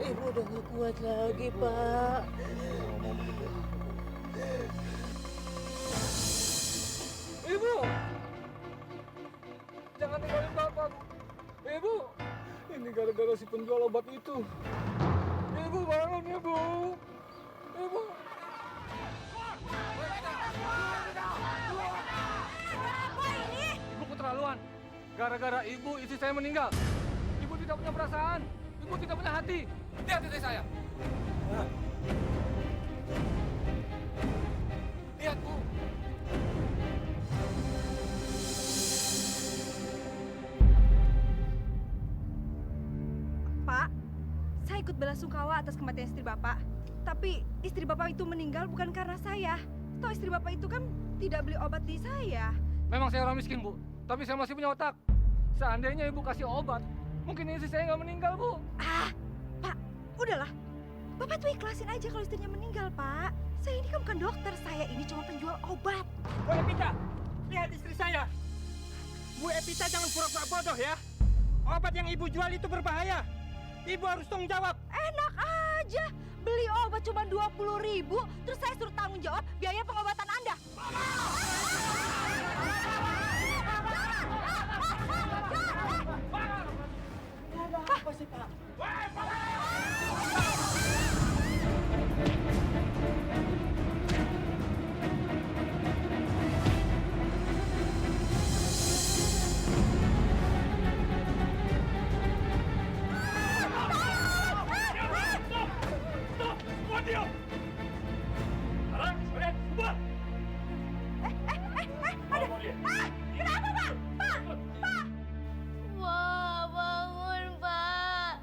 Ibu udah gak kuat lagi, Pak. Ibu! Jangan tinggalin Bapak. Ibu! Ini gara-gara si penjual obat itu. Ibu bangun, Ibu! Ibu! Apa ini? Ibu keterlaluan. Gara-gara ibu, istri saya meninggal. Ibu tidak punya perasaan. Ibu tidak punya hati. Lihat istri saya. Lihat, Bu. Pak, saya ikut belasungkawa atas kematian istri Bapak. Tapi istri Bapak itu meninggal bukan karena saya. Toh istri Bapak itu kan tidak beli obat di saya. Memang saya orang miskin, Bu. Tapi saya masih punya otak. Seandainya ibu kasih obat, mungkin istri saya nggak meninggal, Bu. Ah, Pak, udahlah. Bapak tuh ikhlasin aja kalau istrinya meninggal, Pak. Saya ini kan bukan dokter, saya ini cuma penjual obat. Bu Epita, lihat istri saya. Bu Epita jangan pura-pura bodoh ya. Obat yang ibu jual itu berbahaya. Ibu harus tanggung jawab. Enak aja, beli obat cuma 20.000, terus saya suruh tanggung jawab biaya pengobatan Anda. Apa sih, Pak? Wah, bangun, Pak.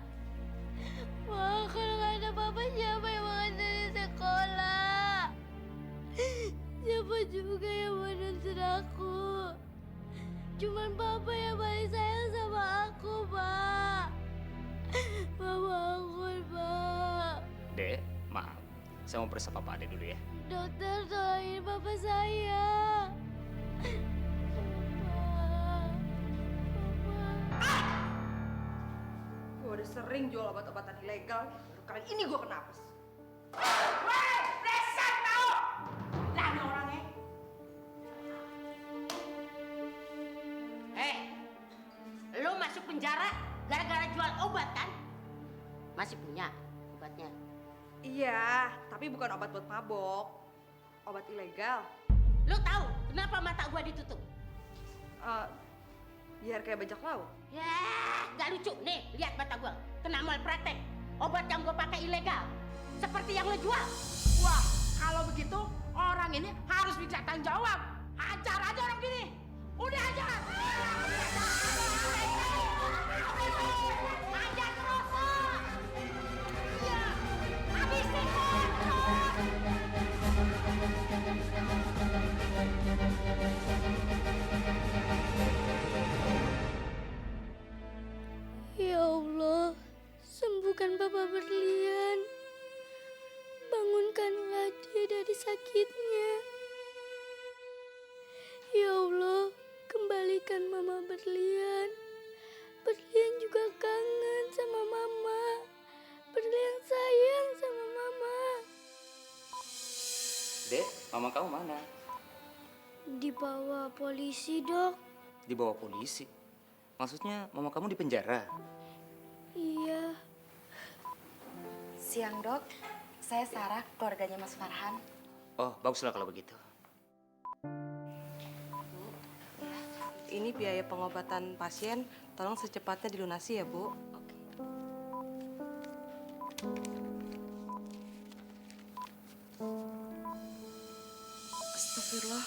Wah, kalau nggak ada Papa, siapa yang mau dari sekolah? Siapa juga yang mau nonton aku? Cuman Papa yang paling sayang sama aku, Pak. Pak, bangun, Pak. Dek, maaf. Saya mau periksa Papa Ade dulu ya. Dokter, tolongin Papa saya. Gue udah sering jual obat-obatan ilegal, baru kali ini gue kena apes. Reset tau! Lagi orangnya. Lu masuk penjara gara-gara jual obat kan? Masih punya obatnya? Iya, tapi bukan obat buat mabok. Obat ilegal. Lu tahu kenapa mata gua ditutup? Biar kayak bajak laut. Ya, gak lucu. Nih, lihat mata gua. Kena malpraktek. Obat yang gua pakai ilegal. Seperti yang lu jual. Wah, kalau begitu orang ini harus minta tanggung jawab. Hajar aja orang gini. Udah hajar. Hajar terus. Iya, habisin. Ya Allah, sembuhkan Bapak Berlian. Bangunkanlah dia dari sakitnya. Ya Allah, kembalikan Mama Berlian. Berlian juga kangen sama Mama. Berlian sayang sama Mama. Dek, mama kamu mana? Dibawa polisi, Dok. Dibawa polisi. Maksudnya mama kamu di penjara? Iya. Siang, Dok. Saya Sarah, keluarganya Mas Farhan. Oh, baguslah kalau begitu. Ini biaya pengobatan pasien, tolong secepatnya dilunasi ya, Bu. Astagfirullah.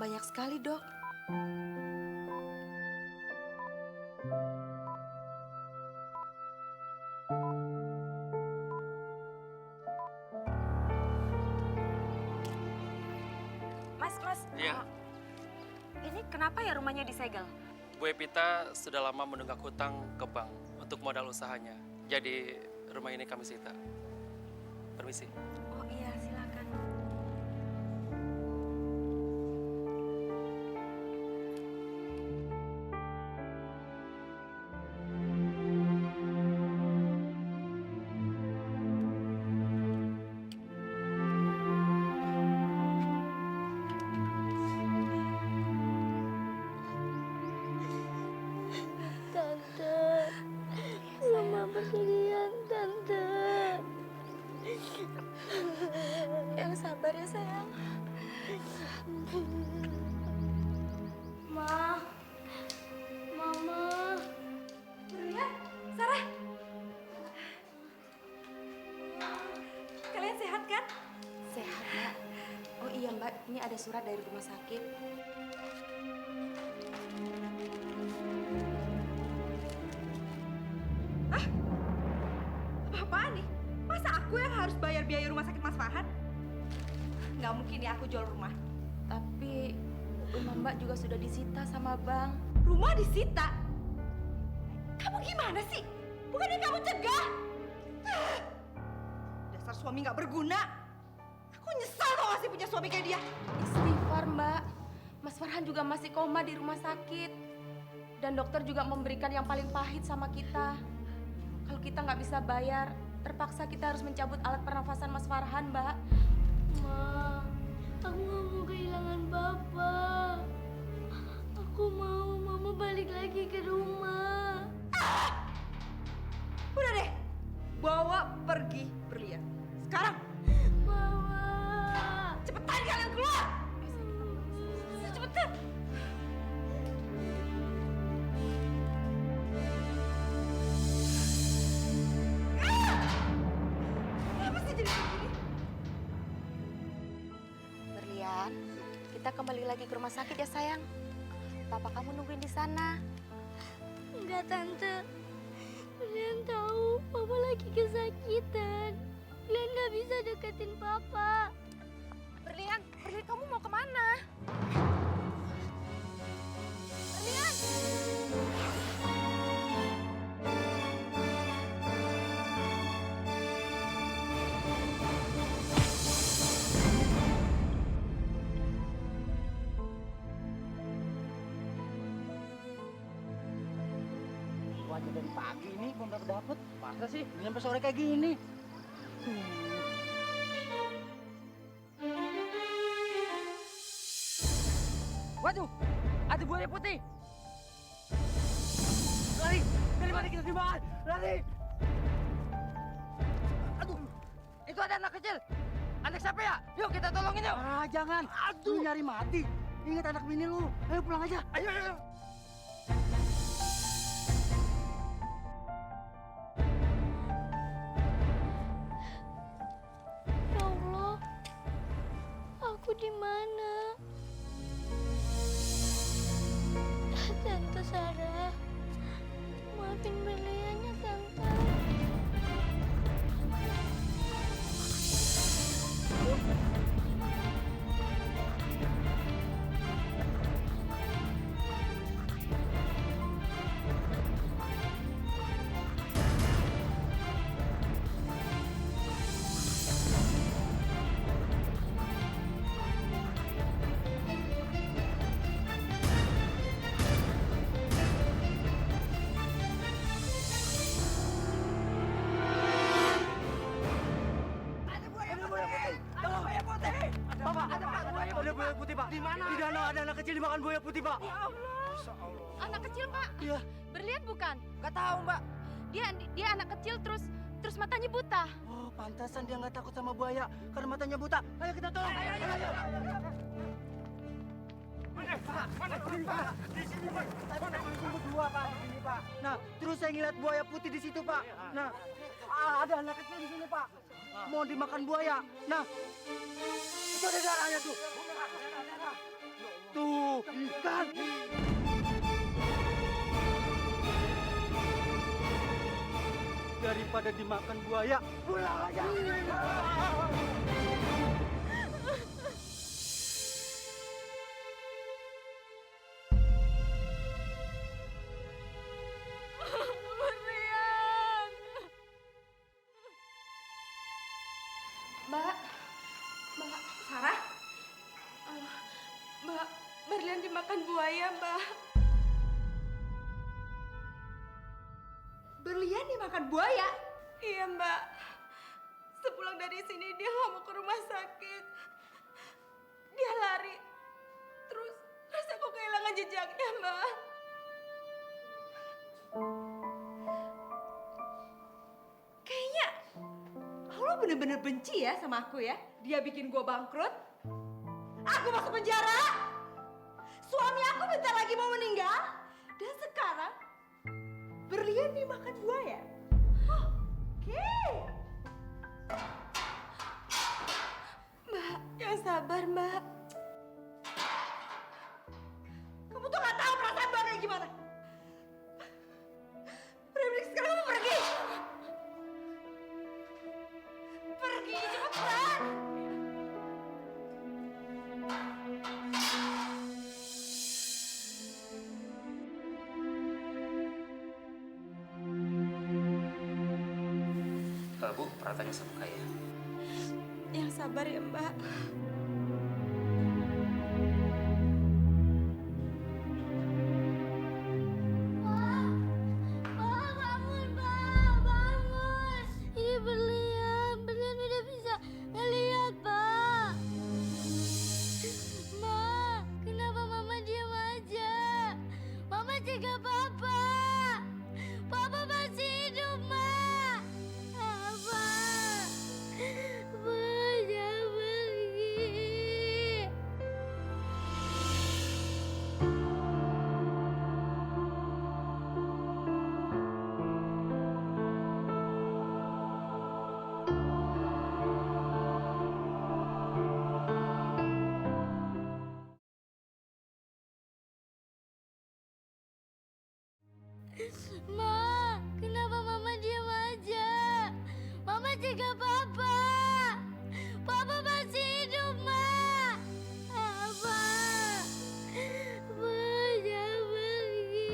Banyak sekali, Dok. Mas. Iya. Ini kenapa ya rumahnya disegel? Bu Epita sudah lama menunggak hutang ke bank untuk modal usahanya. Jadi rumah ini kami sita. Permisi. Oh iya, silakan. Mbak, ini ada surat dari rumah sakit. Apa-apaan nih? Masa aku yang harus bayar biaya rumah sakit Mas Farhan? Nggak mungkin ya aku jual rumah. Tapi rumah Mbak juga sudah disita sama bank. Rumah disita? Kamu gimana sih? Bukannya kamu cegah? Dasar suami nggak berguna. Aku nyesal tau gak sih punya suami kayak dia. Istighfar, Mbak. Mas Farhan juga masih koma di rumah sakit. Dan dokter juga memberikan yang paling pahit sama kita. Kalau kita nggak bisa bayar, terpaksa kita harus mencabut alat pernafasan Mas Farhan, Mbak. Ma, aku gak mau kehilangan Papa. Aku mau Mama balik lagi ke rumah. Udah deh, bawa pergi Berlian. Sekarang, Mama. cepetan kalian keluar. Cepetan. Kenapa sih jadi begini? Berlian, kita kembali lagi ke rumah sakit ya, sayang. Papa kamu nungguin di sana. Enggak, Tante. Kalian tahu Papa lagi kesakitan. Kalian gak bisa deketin Papa. Berlian, kamu mau kemana? Berlian! Wajah dari pagi ini kok nggak dapet. Masa sih? Sampai sore kayak gini. Waduh, ada buaya putih. Lari, dari mana kita dimakan? Lari. Aduh, itu ada anak kecil. Anak siapa ya? Yuk kita tolongin yuk. Ah, jangan. Aduh, nyari mati. Ingat anak bini lu. Ayo pulang aja. Ayo, ayo. Ya Allah, aku di mana? Tante Sarah, maafin Berliannya, Tante. Ada buaya putih, Pak. Di mana? Di danau ada anak kecil dimakan buaya putih, Pak. Ya Allah. Anak kecil, Pak? Iya. Berlian bukan? Gak tahu, Mbak. Dia anak kecil terus matanya buta. Oh, pantasan dia nggak takut sama buaya karena matanya buta. Ayo kita tolong. Ayo. Mana? Di sini, Pak. Saya berdua, Pak, di sini, Pak. Nah, terus saya ngeliat buaya putih di situ, Pak. Nah, ada anak kecil di sini, Pak. Mau dimakan buaya. Nah, itu ada darahnya tuh. Tuh, kan. Daripada dimakan buaya, pulang aja. Berlian. Mbak, Sarah? Mbak, Berlian dimakan buaya, Mbak. Berlian dimakan buaya? Iya, Mbak. Sepulang dari sini dia nggak mau ke rumah sakit. Dia lari. Terus aku kehilangan jejaknya, Mbak. Kayaknya Allah bener-bener benci ya sama aku ya. Dia bikin gua bangkrut. Aku masuk penjara. Suami aku bentar lagi mau meninggal. Dan sekarang Berlian dimakan buaya. Oke. Mbak, yang sabar, Mbak. gimana? Udah sekarang kamu pergi. Pergi cepetan. Bu, peratannya sama kayak. Yang sabar ya, Mbak. Pak, bangun, Pak, bangun. Ini berlian udah bisa ngeliat, Pak. Ma, kenapa Mama diam aja? Mama jaga Papa. Papa masih hidup, Ma. Apa? Ma, jangan pergi. Ma, kenapa Mama diam aja? Mama jaga Papa. Papa masih hidup, Ma. Apa? Ma, jangan pergi.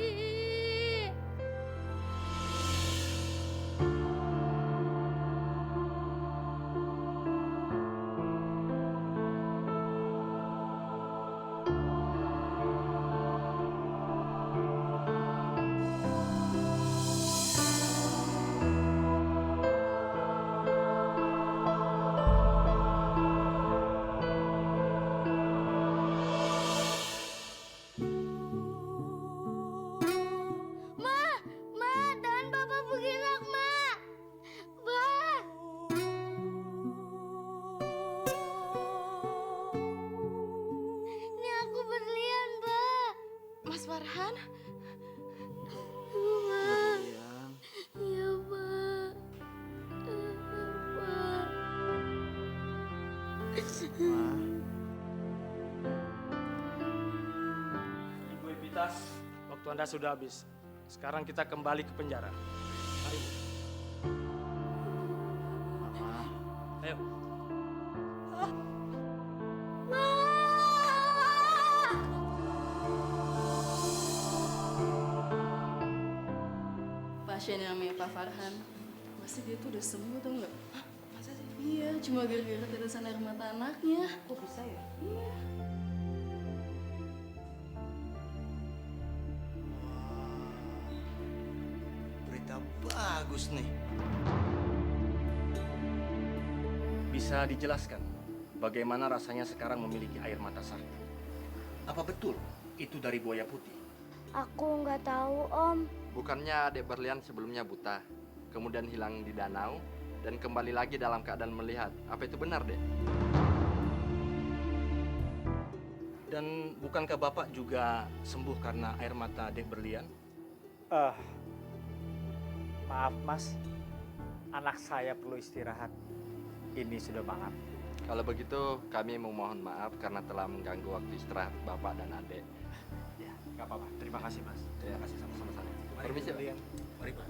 Ma, tahan Papa bergerak, Ma. Ma. Ini aku berlian, Mbak. Mas Farhan, Ma. Iya, Mbak. Ibu Evitas, waktu Anda sudah habis. Sekarang kita kembali ke penjara. Mari, Bu. Ayo. Pasien yang namanya Pak Farhan, pasti dia tuh udah sembuh tau nggak? Hah? Masa sih? Iya, cuma gara-gara tetesan air mata anaknya. Kok bisa ya? Iya. Berita bagus nih. Bisa dijelaskan bagaimana rasanya sekarang memiliki air mata sari? Apa betul itu dari buaya putih? Aku nggak tahu, Om. Bukannya Dek Berlian sebelumnya buta, kemudian hilang di danau, dan kembali lagi dalam keadaan melihat. Apa itu benar, Dek? Dan bukankah Bapak juga sembuh karena air mata Dek Berlian? Maaf Mas, anak saya perlu istirahat. Ini sudah malam. Kalau begitu, kami memohon maaf karena telah mengganggu waktu istirahat Bapak dan Adek. Ya, nggak apa-apa. Terima kasih, Mas. Terima kasih sama-sama. Permisi, Pak. Mari, Pak.